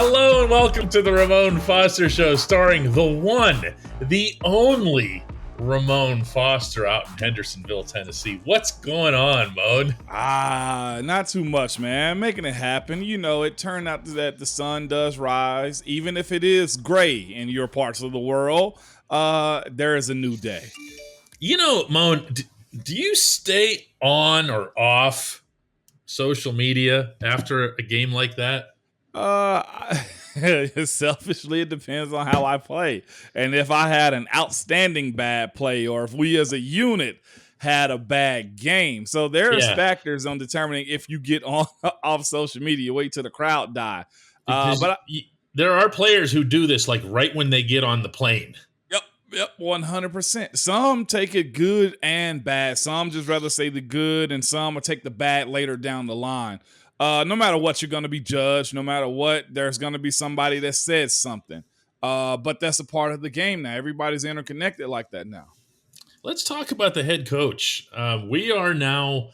Hello and welcome to the Ramon Foster Show, starring the one, the only Ramon Foster out in Hendersonville, Tennessee. What's going on, Moan? Not too much, man. Making it happen. You know, it turned out that the sun does rise, even if it is gray in your parts of the world. There is a new day. You know, Moan, do you stay on or off social media after a game like that? Selfishly, it depends on how I play. And if I had an outstanding bad play, or if we as a unit had a bad game. So there's factors on determining if you get on off social media. Wait till the crowd die. There are players who do this like right when they get on the plane. Yep, 100%. Some take it good and bad. Some just rather say the good, and some will take the bad later down the line. No matter what, you're going to be judged. No matter what, there's going to be somebody that says something. But that's a part of the game now. Everybody's interconnected like that now. Let's talk about the head coach. We are now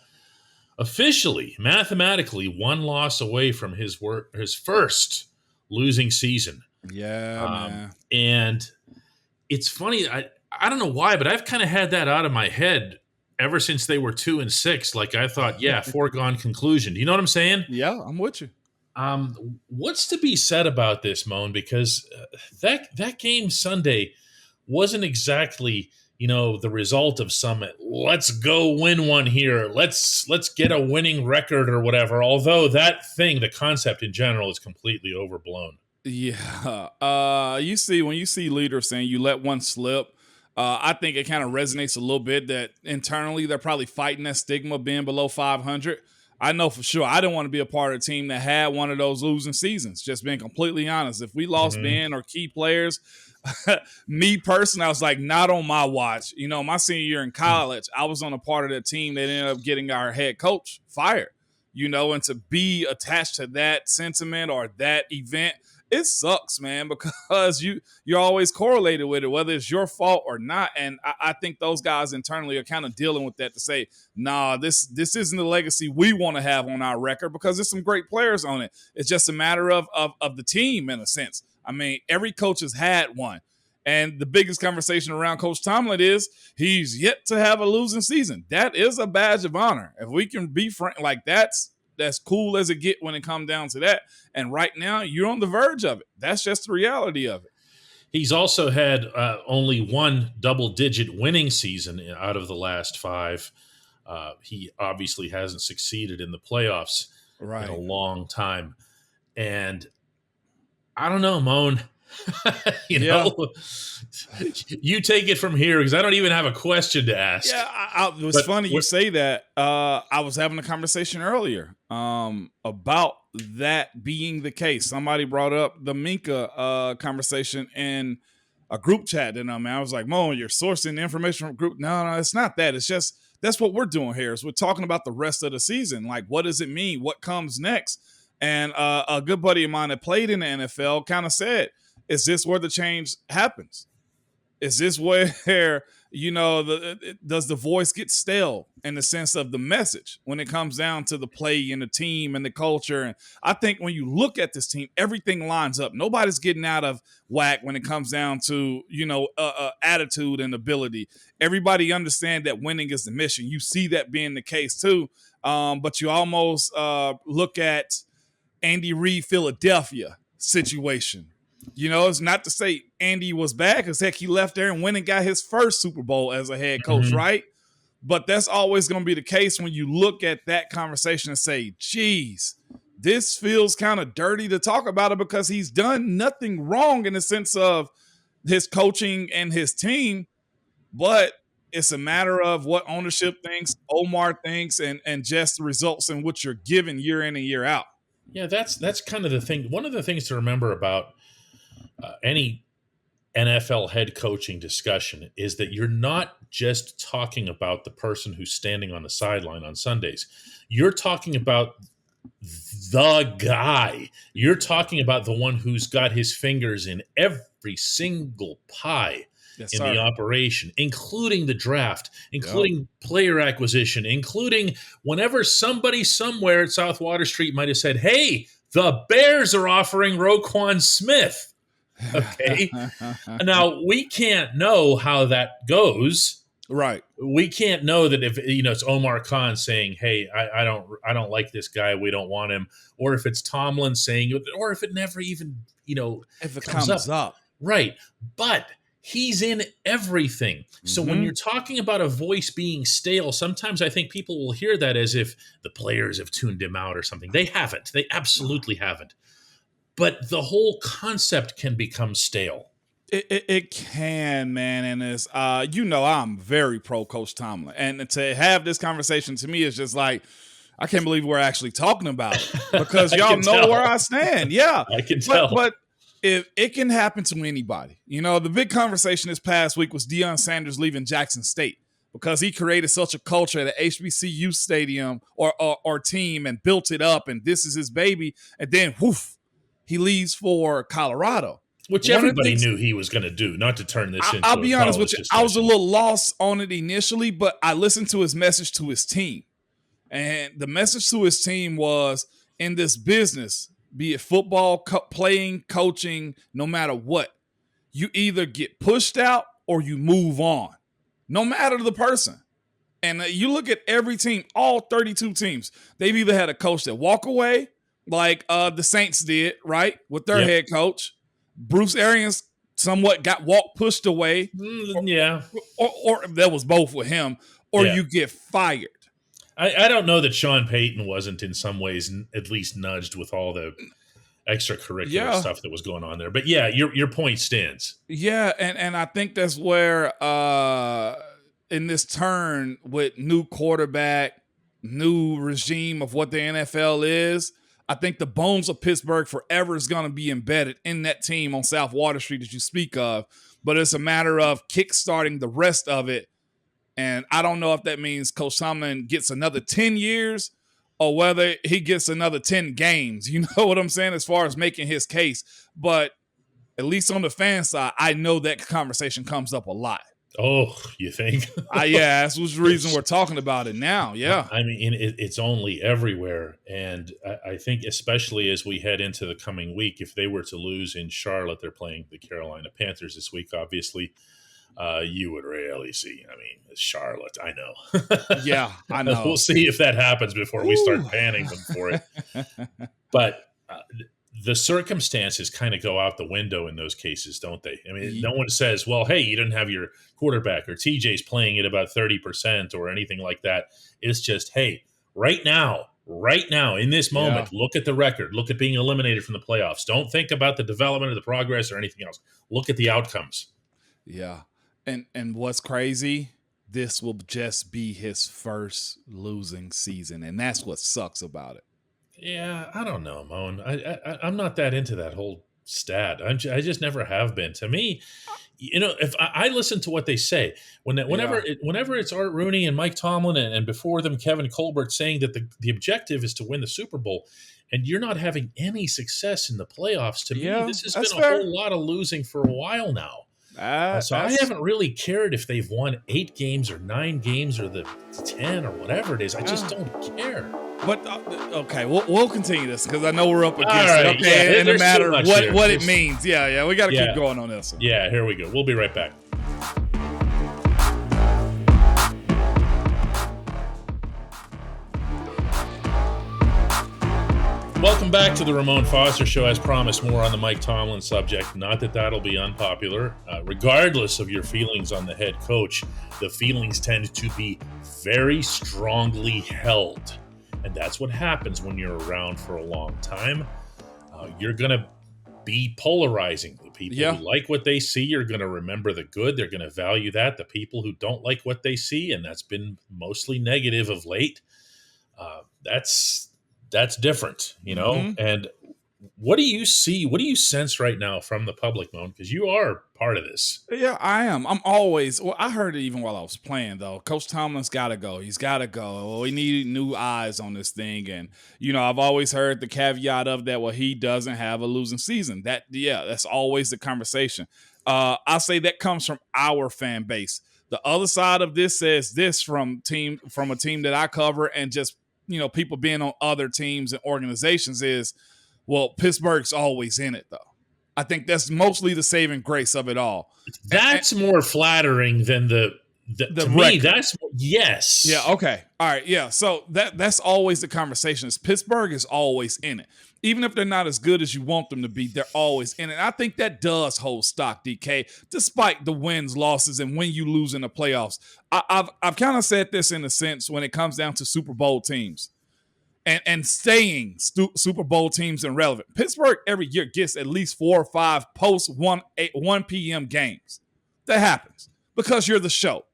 officially, mathematically, one loss away from his first losing season. Yeah, man. And it's funny. I don't know why, but I've kind of had that out of my head ever since they were 2-6. Like I thought, foregone conclusion. Do you know what I'm saying? Yeah, I'm with you. What's to be said about this, Moan? Because that game Sunday wasn't exactly, the result of some let's go win one here. Let's get a winning record or whatever. Although that thing, the concept in general, is completely overblown. Yeah. When you see leaders saying you let one slip, I think it kind of resonates a little bit that internally they're probably fighting that stigma of being below 500. I know for sure I didn't want to be a part of a team that had one of those losing seasons, just being completely honest. If we lost Ben or key players, me personally, I was like, not on my watch. My senior year in college, I was on a part of the team that ended up getting our head coach fired, and to be attached to that sentiment or that event, it sucks, man, because you're always correlated with it, whether it's your fault or not. And I think those guys internally are kind of dealing with that to say, nah, this isn't the legacy we want to have on our record, because there's some great players on it. It's just a matter of the team in a sense. I mean, every coach has had one. And the biggest conversation around Coach Tomlin is he's yet to have a losing season. That is a badge of honor. If we can be frank, like that's cool as it get when it comes down to that. And right now, you're on the verge of it. That's just the reality of it. He's also had only one double-digit winning season out of the last 5. He obviously hasn't succeeded in the playoffs in a long time. And I don't know, Moan. You take it from here, because I don't even have a question to ask. Yeah, it was funny you say that. I was having a conversation earlier about that being the case. Somebody brought up the Minka conversation in a group chat. And I was like, Mo, you're sourcing information from group. No, it's not that. It's just that's what we're doing here. Is we're talking about the rest of the season. Like, what does it mean? What comes next? And a good buddy of mine that played in the NFL kind of said, is this where the change happens? Is this where, does the voice get stale in the sense of the message when it comes down to the play and the team and the culture? And I think when you look at this team, everything lines up. Nobody's getting out of whack when it comes down to, attitude and ability. Everybody understands that winning is the mission. You see that being the case too. But you almost look at Andy Reid, Philadelphia situation. It's not to say Andy was bad, because heck, he left there and went and got his first Super Bowl as a head coach, right? But that's always going to be the case when you look at that conversation and say, geez, this feels kind of dirty to talk about it, because he's done nothing wrong in the sense of his coaching and his team, but it's a matter of what ownership thinks, Omar thinks, and just the results and what you're given year in and year out. Yeah, that's kind of the thing. One of the things to remember about any NFL head coaching discussion is that you're not just talking about the person who's standing on the sideline on Sundays. You're talking about the guy. You're talking about the one who's got his fingers in every single pie the operation, including the draft, including player acquisition, including whenever somebody somewhere at South Water Street might have said, hey, The Bears are offering Roquan Smith. Okay. Now, we can't know how that goes. Right. We can't know that if it's Omar Khan saying, "Hey, I don't like this guy. We don't want him," or if it's Tomlin saying it, or if it never even if it comes up. Right. But he's in everything. So when you're talking about a voice being stale, sometimes I think people will hear that as if the players have tuned him out or something. They haven't. They absolutely haven't. But the whole concept can become stale. It can, man, and it's I'm very pro Coach Tomlin, and to have this conversation to me is just like, I can't believe we're actually talking about it because y'all know where I stand. Yeah, I can tell. But if it can happen to anybody, the big conversation this past week was Deion Sanders leaving Jackson State because he created such a culture at an HBCU stadium or team and built it up, and this is his baby, and then whoof, he leaves for Colorado. Which everybody knew he was going to do, not to turn this into I'll be honest with you. I was a little lost on it initially, but I listened to his message to his team. And the message to his team was, in this business, be it football, playing, coaching, no matter what, you either get pushed out or you move on, no matter the person. And you look at every team, all 32 teams, they've either had a coach that walk away, like the Saints did, right, with their head coach. Bruce Arians somewhat got pushed away. Or that was both with him, or you get fired. I don't know that Sean Payton wasn't in some ways at least nudged with all the extracurricular stuff that was going on there. But your point stands. Yeah, and I think that's where in this turn with new quarterback, new regime of what the NFL is, I think the bones of Pittsburgh forever is going to be embedded in that team on South Water Street that you speak of. But it's a matter of kickstarting the rest of it. And I don't know if that means Coach Tomlin gets another 10 years or whether he gets another 10 games. You know what I'm saying? As far as making his case. But at least on the fan side, I know that conversation comes up a lot. Oh, you think? That's the reason we're talking about it now. Yeah. I mean, it's only everywhere. And I think especially as we head into the coming week, if they were to lose in Charlotte, they're playing the Carolina Panthers this week, obviously. You would really see. I mean, it's Charlotte. I know. Yeah, I know. We'll see if that happens before we start banning them for it. But the circumstances kind of go out the window in those cases, don't they? I mean, no one says, well, hey, you didn't have your quarterback or TJ's playing at about 30% or anything like that. It's just, hey, right now, in this moment, look at the record. Look at being eliminated from the playoffs. Don't think about the development or the progress or anything else. Look at the outcomes. Yeah. And what's crazy, this will just be his first losing season, and that's what sucks about it. Yeah, I don't know, Moan. I'm not that into that whole stat. I just never have been. To me, if I listen to what they say, whenever it's Art Rooney and Mike Tomlin and before them Kevin Colbert saying that the objective is to win the Super Bowl, and you're not having any success in the playoffs, to me, this has been a whole lot of losing for a while now. So I haven't really cared if they've won 8 games or 9 games or the 10 or whatever it is. I just don't care. But okay, we'll continue this because I know we're up against it. Okay, in the matter of what it means. Yeah, we got to keep going on this one. Yeah, here we go. We'll be right back. Welcome back to the Ramon Foster Show. As promised, more on the Mike Tomlin subject. Not that that'll be unpopular. Regardless of your feelings on the head coach, the feelings tend to be very strongly held. And that's what happens when you're around for a long time. You're going to be polarizing. The people who like what they see are going to remember the good. They're going to value that. The people who don't like what they see, and that's been mostly negative of late, that's different, And what do you see? What do you sense right now from the public, Moan? Because you are part of this. Yeah, I am. I'm always. Well, I heard it even while I was playing, though. Coach Tomlin's got to go. He's got to go. Well, we need new eyes on this thing. And, I've always heard the caveat of that, well, he doesn't have a losing season. That's always the conversation. I say that comes from our fan base. The other side of this says this from a team that I cover and just people being on other teams and organizations is Well, Pittsburgh's always in it, though. I think that's mostly the saving grace of it all. That's more flattering than the to me. That's yes. Yeah. Okay. All right. Yeah. So that's always the conversation. Is Pittsburgh is always in it, even if they're not as good as you want them to be. They're always in it. I think that does hold stock, DK, despite the wins, losses, and when you lose in the playoffs. I've kind of said this in a sense when it comes down to Super Bowl teams. And staying Super Bowl teams and relevant. Pittsburgh every year gets at least 4 or 5 post 1 p.m. games. That happens because you're the show.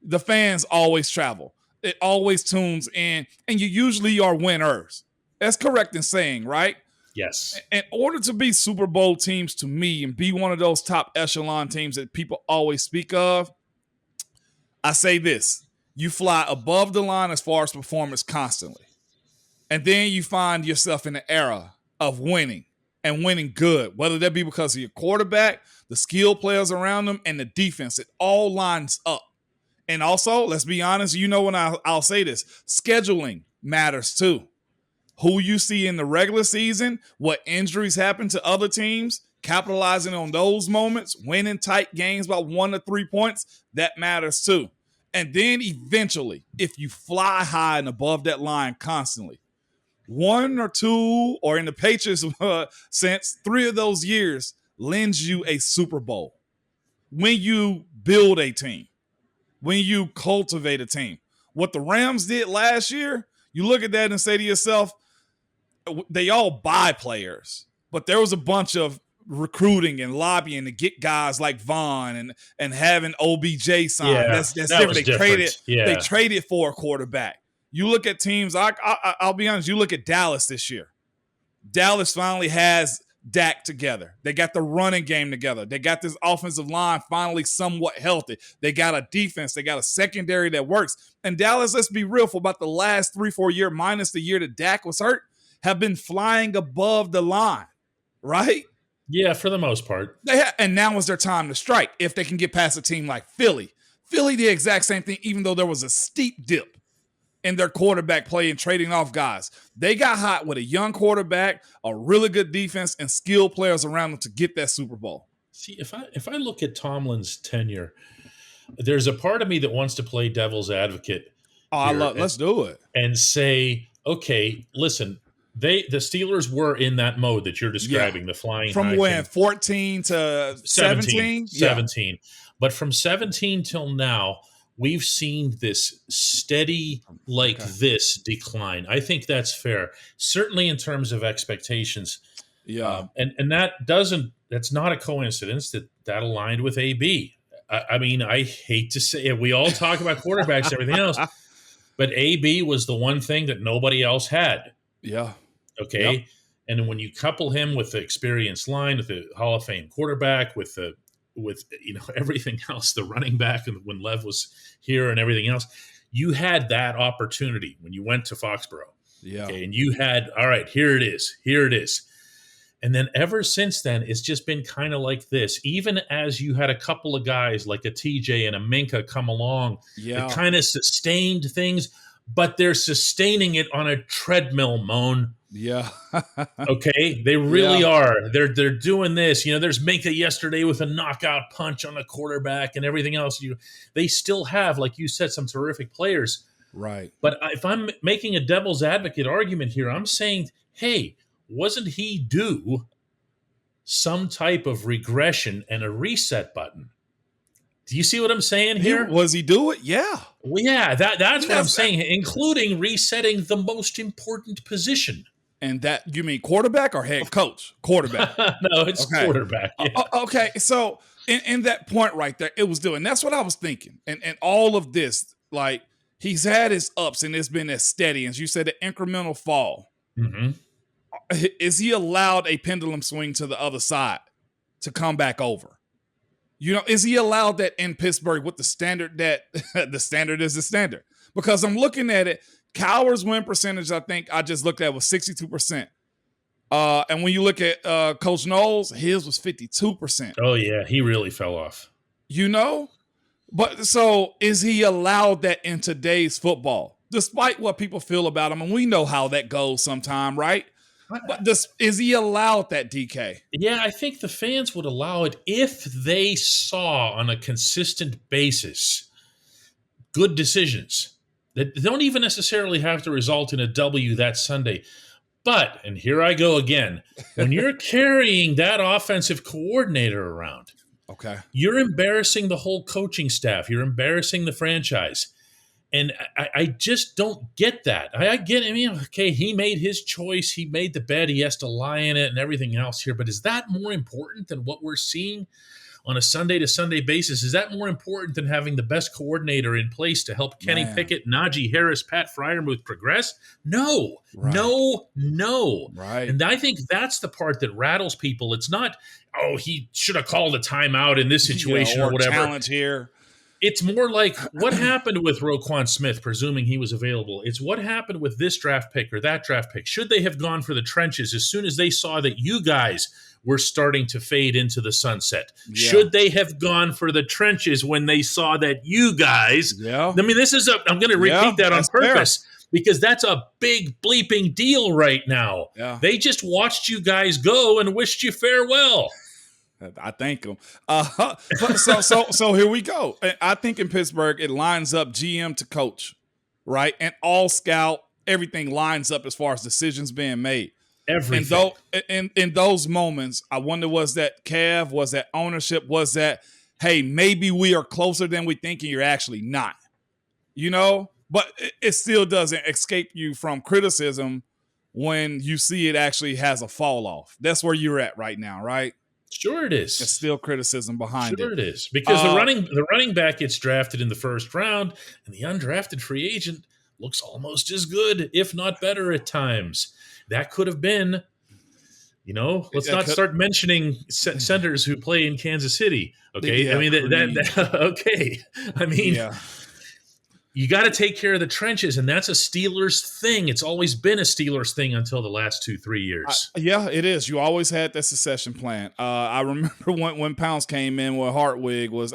The fans always travel. It always tunes in, and you usually are winners. That's correct in saying, right? Yes. In order to be Super Bowl teams to me and be one of those top echelon teams that people always speak of, I say this. You fly above the line as far as performance constantly. And then you find yourself in an era of winning and winning good, whether that be because of your quarterback, the skill players around them, and the defense. It all lines up. And also, let's be honest, when I'll say this, scheduling matters too. Who you see in the regular season, what injuries happen to other teams, capitalizing on those moments, winning tight games by 1 to 3 points, that matters too. And then eventually, if you fly high and above that line constantly, 1 or 2, or in the Patriots sense, 3 of those years lends you a Super Bowl. When you build a team, when you cultivate a team. What the Rams did last year, you look at that and say to yourself, they all buy players, but there was a bunch of recruiting and lobbying to get guys like Vaughn and having OBJ signed. Yeah, that's different. They traded for a quarterback. You look at teams, I'll be honest, you look at Dallas this year. Dallas finally has Dak together. They got the running game together. They got this offensive line finally somewhat healthy. They got a defense. They got a secondary that works. And Dallas, let's be real, for about the last 3-4 years, minus the year that Dak was hurt, have been flying above the line, right? Yeah, for the most part. And now is their time to strike if they can get past a team like Philly. Philly, the exact same thing, even though there was a steep dip in their quarterback play and trading off guys. They got hot with a young quarterback, a really good defense, and skilled players around them to get that Super Bowl. See, if I look at Tomlin's tenure, there's a part of me that wants to play devil's advocate. Let's do it. And say, okay, listen, the Steelers were in that mode that you're describing, the flying from high when thing. 14 to 17? 17. But from 17 till now, we've seen this steady this decline. I think that's fair, certainly in terms of expectations. Yeah. And that's not a coincidence that aligned with AB. I mean, I hate to say it. We all talk about quarterbacks and everything else, but AB was the one thing that nobody else had. Yeah. Okay. Yep. And when you couple him with the experienced line, with the Hall of Fame quarterback, with everything else, the running back, and when Lev was here and everything else, you had that opportunity when you went to Foxborough. Yeah. Okay, and you had, all right, here it is. And then ever since then, it's just been kind of like this. Even as you had a couple of guys like a TJ and a Minka come along, it kind of sustained things, but they're sustaining it on a treadmill, Moan. Yeah. Okay, they really are. They're doing this. There's Minka yesterday with a knockout punch on a quarterback and everything else. They still have, like you said, some terrific players. Right. But if I'm making a devil's advocate argument here, I'm saying, hey, wasn't he due some type of regression and a reset button? Do you see what I'm saying here? Was he do it? Yeah. Well, yeah, that's what I'm saying, including resetting the most important position. And that, you mean quarterback or head coach? Quarterback. No, it's quarterback. Yeah. Okay, so in that point right there, it was doing. That's what I was thinking. And all of this, like, he's had his ups and it's been as steady. As you said, the incremental fall. Mm-hmm. Is he allowed a pendulum swing to the other side to come back over? Is he allowed that in Pittsburgh with the standard that the standard is the standard? Because I'm looking at it, Cowher's win percentage, I think I just looked at, was 62%. And when you look at Coach Knowles, his was 52%. Oh, yeah, he really fell off. But so is he allowed that in today's football? Despite what people feel about him, and we know how that goes sometime, right? But is he allowed that, DK? Yeah, I think the fans would allow it if they saw on a consistent basis good decisions that don't even necessarily have to result in a W that Sunday. But, and here I go again, when you're carrying that offensive coordinator around, okay, you're embarrassing the whole coaching staff. You're embarrassing the franchise. And I just don't get that. I get, I mean, okay, he made his choice. He made the bet. He has to lie in it and everything else here. But is that more important than what we're seeing on a Sunday-to-Sunday basis? Is that more important than having the best coordinator in place to help Kenny Pickett, Najee Harris, Pat Freiermuth progress? No, no. Right. And I think that's the part that rattles people. It's not, oh, he should have called a timeout in this situation or whatever. Challenge here. It's more like what happened with Roquan Smith, presuming he was available. It's what happened with this draft pick or that draft pick. Should they have gone for the trenches as soon as they saw that you guys were starting to fade into the sunset? Yeah. Should they have gone for the trenches when they saw that you guys – I mean, this is – I'm going to repeat that on purpose because that's a big bleeping deal right now. Yeah. They just watched you guys go and wished you farewell. I thank them. So here we go. I think in Pittsburgh, it lines up GM to coach, right? And all scout, everything lines up as far as decisions being made. Everything. And in those moments, I wonder, was that Cav? Was that ownership? Was that, hey, maybe we are closer than we think and you're actually not? You know? But it still doesn't escape you from criticism when you see it actually has a fall off. That's where you're at right now, right? Sure it is. There's still criticism behind it. Sure it is. Because the running back gets drafted in the first round, and the undrafted free agent looks almost as good, if not better at times. That could have been, let's not start mentioning centers who play in Kansas City. Okay. Yeah, I mean, okay. I mean, you got to take care of the trenches, and that's a Steelers thing. It's always been a Steelers thing until the last 2-3 years. It is. You always had that succession plan. I remember when Pounds came in, where Hartwig was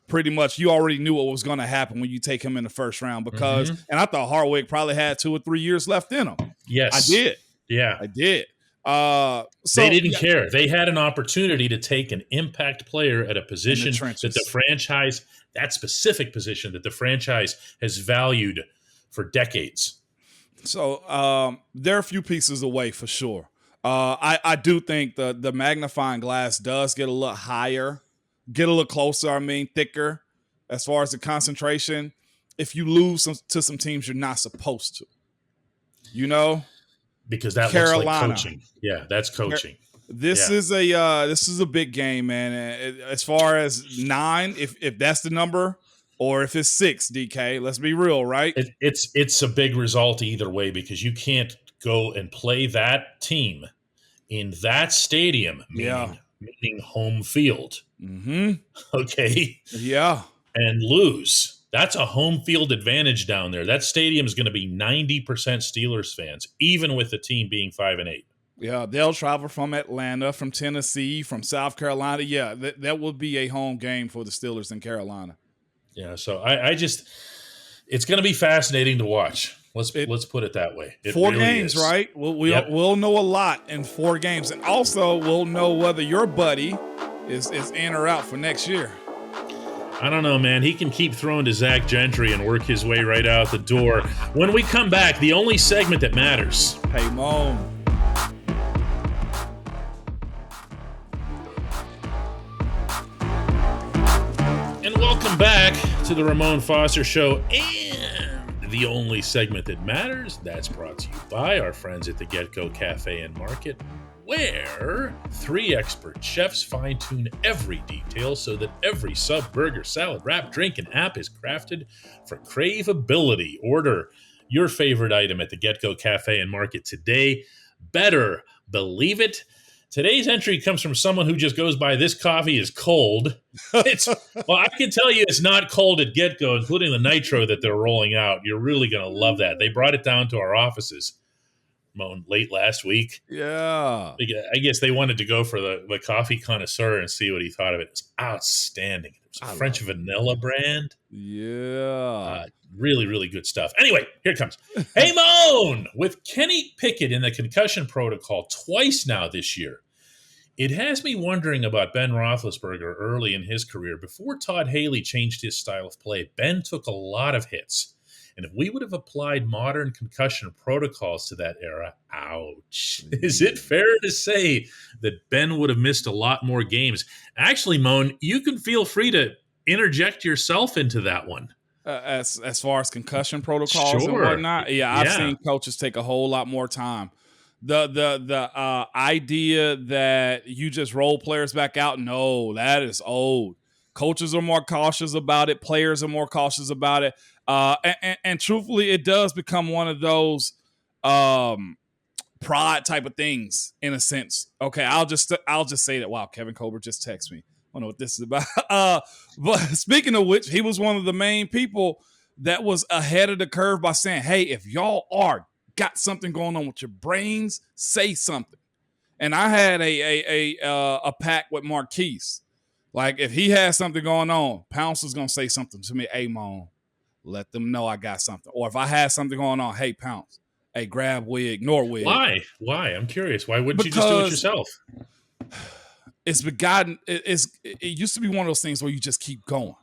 pretty much, you already knew what was going to happen when you take him in the first round because, and I thought Hartwig probably had 2 or 3 years left in him. Yes. I did. Yeah. I did. So they didn't care. They had an opportunity to take an impact player at a position that the franchise, that specific position that the franchise has valued for decades. So there are a few pieces away for sure. I do think the magnifying glass does get a little higher, get a little closer, thicker as far as the concentration. If you lose to some teams you're not supposed to, Because that Carolina. looks like coaching. Yeah, that's coaching. This is a big game, man. As far as 9, if that's the number, or if it's 6, DK, let's be real, right? It's a big result either way because you can't go and play that team in that stadium, meaning home field. Mm-hmm. Okay. Yeah. And lose. That's a home field advantage down there. That stadium is going to be 90% Steelers fans, even with the team being 5-8. Yeah, they'll travel from Atlanta, from Tennessee, from South Carolina. Yeah, that will be a home game for the Steelers in Carolina. Yeah, so I just – it's going to be fascinating to watch. Let's put it that way. It 4 really games, is. right? We'll know a lot in 4 games. And also we'll know whether your buddy is in or out for next year. I don't know, man. He can keep throwing to Zach Gentry and work his way right out the door. When we come back, the only segment that matters. Hey, Moan. And welcome back to the Ramon Foster Show and the only segment that matters. That's brought to you by our friends at the Get-Go Cafe and Market, where 3 expert chefs fine-tune every detail so that every sub, burger, salad, wrap, drink, and app is crafted for craveability. Order your favorite item at the Get-Go Cafe and Market today. Better believe it. Today's entry comes from someone who just goes by, "This coffee is cold." Well, I can tell you it's not cold at Get-Go, including the nitro that they're rolling out. You're really going to love that. They brought it down to our offices. late last week. Yeah. I guess they wanted to go for the coffee connoisseur and see what he thought of it. It's outstanding. It was a French vanilla brand. Yeah. Really, really good stuff. Anyway, here it comes. Hey, Moan! With Kenny Pickett in the concussion protocol twice now this year, it has me wondering about Ben Roethlisberger early in his career. Before Todd Haley changed his style of play, Ben took a lot of hits. And if we would have applied modern concussion protocols to that era, ouch. Is it fair to say that Ben would have missed a lot more games? Actually, Moan, you can feel free to interject yourself into that one. As far as concussion protocols and whatnot, I've seen coaches take a whole lot more time. The idea that you just roll players back out, no, that is old. Coaches are more cautious about it. Players are more cautious about it. And truthfully, it does become one of those pride type of things in a sense. Okay, I'll just say that. Wow, Kevin Colbert just texted me. I don't know what this is about. But speaking of which, he was one of the main people that was ahead of the curve by saying, hey, if y'all got something going on with your brains, say something. And I had a pact with Marquise. Like, if he has something going on, Pounce was going to say something to me. Hey, Mom, let them know I got something. Or if I had something going on, hey, Pounce, hey, grab wig, nor wig. Why? I'm curious. Why wouldn't you just do it yourself? It's begotten. It used to be one of those things where you just keep going.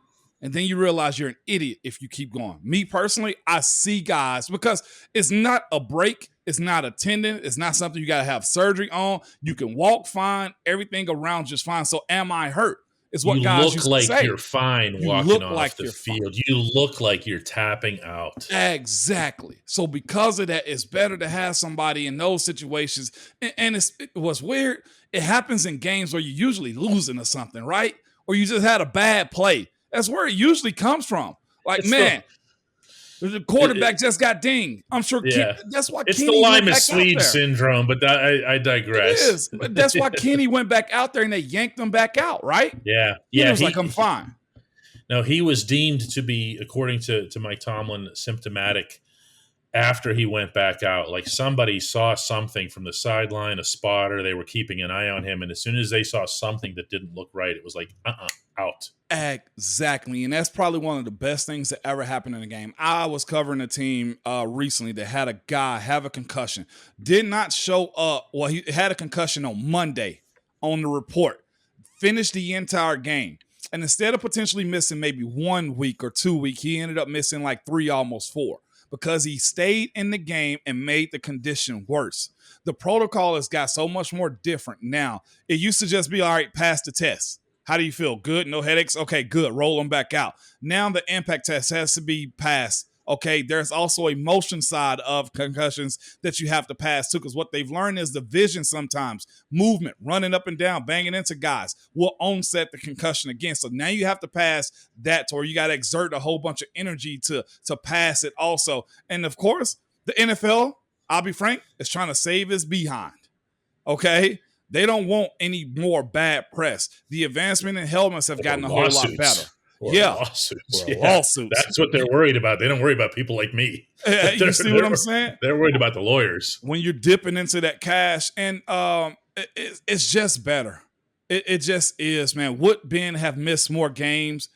And then you realize you're an idiot if you keep going. Me personally, I see guys, because it's not a break. It's not a tendon. It's not something you got to have surgery on. You can walk fine. Everything around just fine. So am I hurt? Is what guys used to say. You look like you're fine walking off the field. You look like you're tapping out. Exactly. So because of that, it's better to have somebody in those situations. And what's weird, it happens in games where you're usually losing or something, right? Or you just had a bad play. That's where it usually comes from. Like, the quarterback just got dinged. I'm sure that's why it's Kenny the Lima Swede syndrome, but I digress. It is. But that's why Kenny went back out there and they yanked him back out, right? Yeah. He was like, I'm fine. No, he was deemed to be, according to Mike Tomlin, symptomatic after he went back out. Like, somebody saw something from the sideline, a spotter, they were keeping an eye on him, and as soon as they saw something that didn't look right, it was like, out. Exactly. And that's probably one of the best things that ever happened in a game. I was covering a team recently that had a guy have a concussion. Did not show up. Well, he had a concussion on Monday on the report. Finished the entire game. And instead of potentially missing maybe 1 week or 2 weeks, he ended up missing like 3, almost 4, because he stayed in the game and made the condition worse. The protocol has got so much more different now. It used to just be, all right, pass the test. How do you feel? Good? No headaches? Okay, good. Roll them back out. Now the impact test has to be passed. Okay, there's also a motion side of concussions that you have to pass too, because what they've learned is the vision sometimes, movement, running up and down, banging into guys will onset the concussion again. So now you have to pass that, or you got to exert a whole bunch of energy to pass it also. And of course, the NFL, I'll be frank, is trying to save his behind. Okay? They don't want any more bad press. The advancement in helmets have gotten a whole lot better. Lawsuits. Lawsuits. That's what they're worried about. They don't worry about people like me. You see what I'm saying? They're worried about the lawyers. When you're dipping into that cash, and it's just better. It just is, man. Would Ben have missed more games?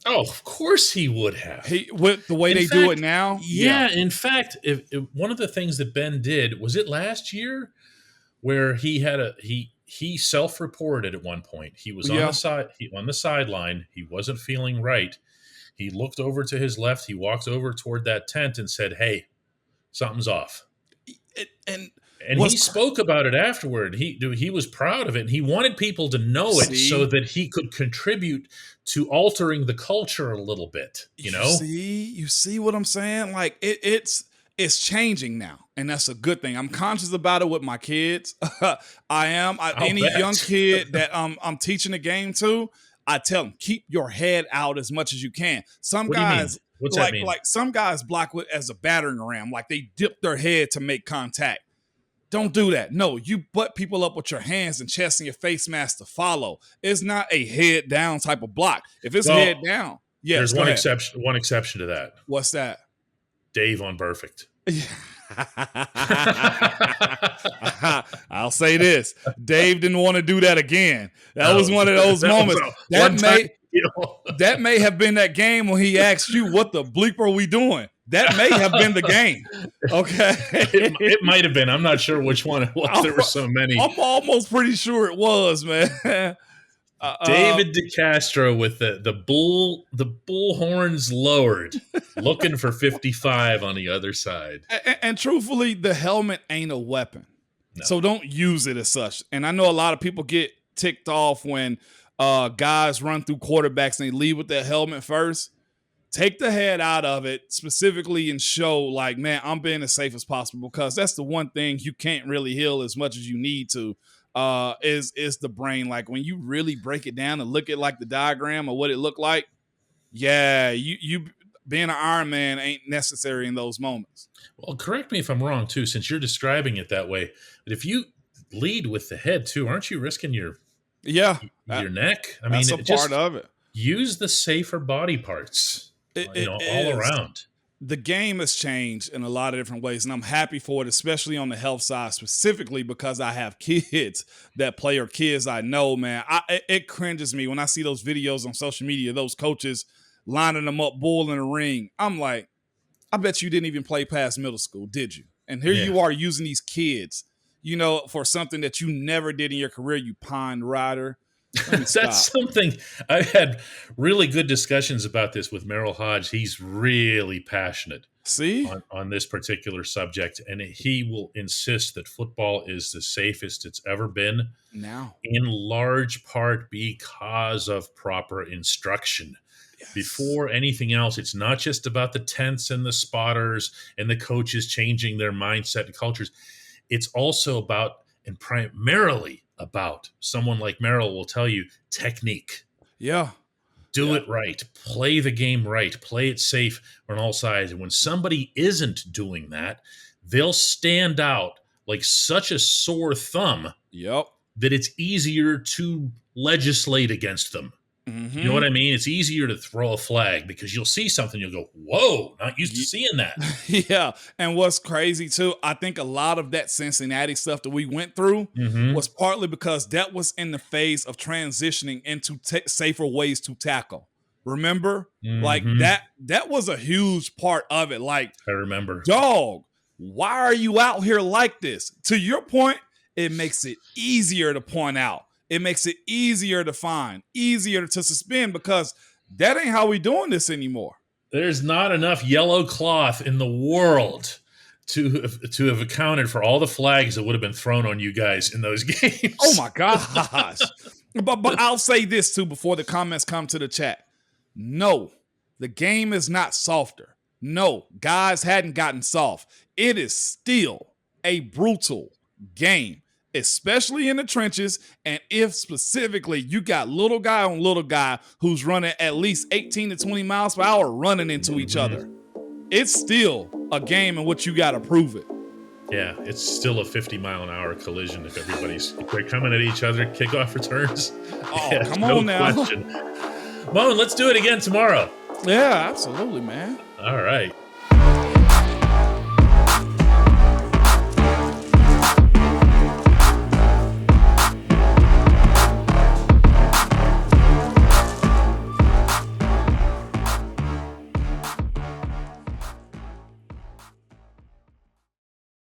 Oh, of course he would have. With the way they do it now? Yeah. In fact, if one of the things that Ben did, was it last year, where he had he self-reported at one point. He was on the sideline. He wasn't feeling right. He looked over to his left. He walked over toward that tent and said, "Hey, something's off." And he spoke about it afterward. He was proud of it, and he wanted people to know it so that he could contribute to altering the culture a little bit. You know, you see what I'm saying? Like it's changing now, and that's a good thing. I'm conscious about it with my kids. I am. Any young kid that I'm teaching the game to, I tell them, keep your head out as much as you can. Some guys, what's that mean? Like some guys block it as a battering ram, like they dip their head to make contact. Don't do that. No, you butt people up with your hands and chest and your face mask to follow. It's not a head down type of block. If it's head down, yes. There's one exception to that. What's that? Dave on Perfect. I'll say this. Dave didn't want to do that again. That was one of those moments. That may have been that game when he asked you, what the bleep are we doing? That may have been the game. Okay. It might have been. I'm not sure which one it was. There were so many. I'm almost pretty sure it was, man. David DeCastro with the bull horns lowered, looking for 55 on the other side. And truthfully, the helmet ain't a weapon. No. So don't use it as such. And I know a lot of people get ticked off when guys run through quarterbacks and they lead with their helmet first. Take the head out of it specifically and show like, man, I'm being as safe as possible, because that's the one thing you can't really heal as much as you need to is the brain. Like when you really break it down and look at like the diagram of what it looked like, yeah, you being an Iron Man ain't necessary in those moments. Well, correct me if I'm wrong too, since you're describing it that way. But if you lead with the head too, aren't you risking your neck? I mean, that's a part of it. Use the safer body parts. All around. The game has changed in a lot of different ways, and I'm happy for it, especially on the health side, specifically because I have kids that play, or kids I know, man. It cringes me when I see those videos on social media, those coaches lining them up, bull in a ring. I'm like, I bet you didn't even play past middle school, did you? And here you are using these kids, for something that you never did in your career, you pond rider. That's something I've had really good discussions about this with Merrill Hodge. He's really passionate on this particular subject, and he will insist that football is the safest it's ever been now, in large part because of proper instruction. Yes. Before anything else, it's not just about the tents and the spotters and the coaches changing their mindset and cultures. It's also about, and primarily about, someone like Merrill will tell you, technique. Yeah. Do it right. Play the game right. Play it safe on all sides. And when somebody isn't doing that, they'll stand out like such a sore thumb that it's easier to legislate against them. Mm-hmm. You know what I mean? It's easier to throw a flag because you'll see something, you'll go, whoa, not used to seeing that. Yeah. And what's crazy too, I think a lot of that Cincinnati stuff that we went through was partly because that was in the phase of transitioning into safer ways to tackle. Remember? Like that was a huge part of it. Like, I remember. Dog, why are you out here like this? To your point, it makes it easier to point out. It makes it easier to find, easier to suspend, because that ain't how we doing this anymore. There's not enough yellow cloth in the world to have accounted for all the flags that would have been thrown on you guys in those games. Oh my gosh. But I'll say this too before the comments come to the chat. No, the game is not softer. No, guys hadn't gotten soft. It is still a brutal game, especially in the trenches. And if specifically you got little guy on little guy who's running at least 18 to 20 miles per hour running into each other, it's still a game in which you got to prove it. Yeah, it's still a 50-mile-an-hour collision if they're coming at each other, kickoff returns. Oh, yeah, come on now. Question. Moan, let's do it again tomorrow. Yeah, absolutely, man. All right.